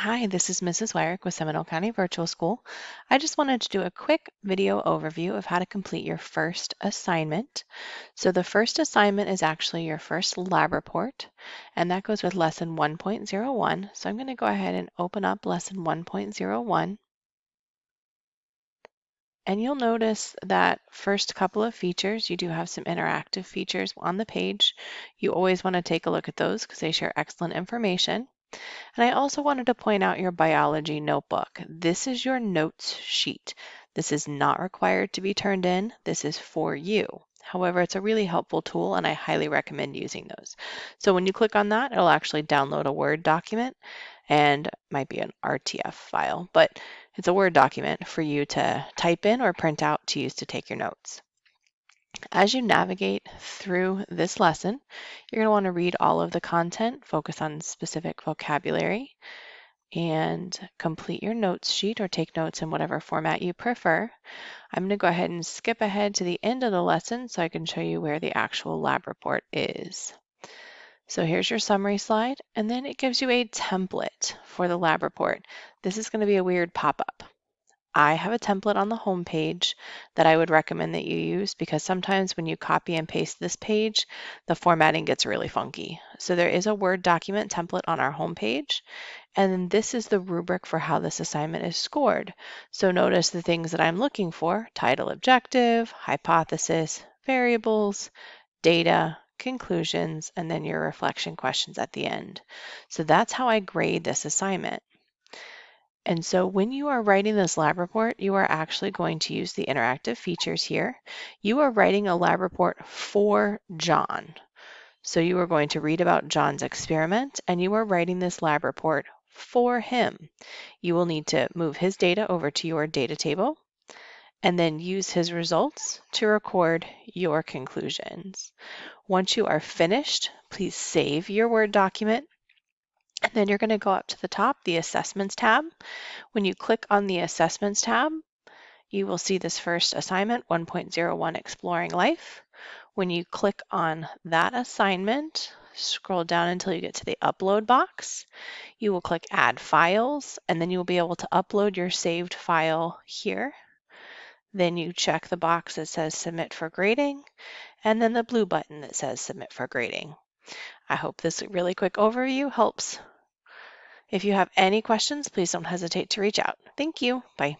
Hi, this is Mrs. Wyrick with Seminole County Virtual School. I just wanted to do a quick video overview of how to complete your first assignment. So the first assignment is actually your first lab report, and that goes with lesson 1.01. So I'm going to go ahead and open up lesson 1.01. And you'll notice that first couple of features, you do have some interactive features on the page. You always want to take a look at those because they share excellent information. And I also wanted to point out your biology notebook. This is your notes sheet. This is not required to be turned in. This is for you. However, it's a really helpful tool and I highly recommend using those. So when you click on that, it'll actually download a Word document and it might be an RTF file, but it's a Word document for you to type in or print out to use to take your notes. As you navigate through this lesson, you're going to want to read all of the content, focus on specific vocabulary, and complete your notes sheet or take notes in whatever format you prefer. I'm going to go ahead and skip ahead to the end of the lesson so I can show you where the actual lab report is. So here's your summary slide, and then it gives you a template for the lab report. This is going to be a weird pop-up. I have a template on the home page that I would recommend that you use because sometimes when you copy and paste this page, the formatting gets really funky. So there is a Word document template on our home page, and then this is the rubric for how this assignment is scored. So notice the things that I'm looking for: title, objective, hypothesis, variables, data, conclusions, and then your reflection questions at the end. So that's how I grade this assignment. And so when you are writing this lab report, you are actually going to use the interactive features here. You are writing a lab report for John. So you are going to read about John's experiment and you are writing this lab report for him. You will need to move his data over to your data table and then use his results to record your conclusions. Once you are finished, please save your Word document. And then you're going to go up to the top, the Assessments tab. When you click on the Assessments tab, you will see this first assignment, 1.01 Exploring Life. When you click on that assignment, scroll down until you get to the Upload box. You will click Add Files, and then you will be able to upload your saved file here. Then you check the box that says Submit for Grading, and then the blue button that says Submit for Grading. I hope this really quick overview helps. If you have any questions, please don't hesitate to reach out. Thank you. Bye.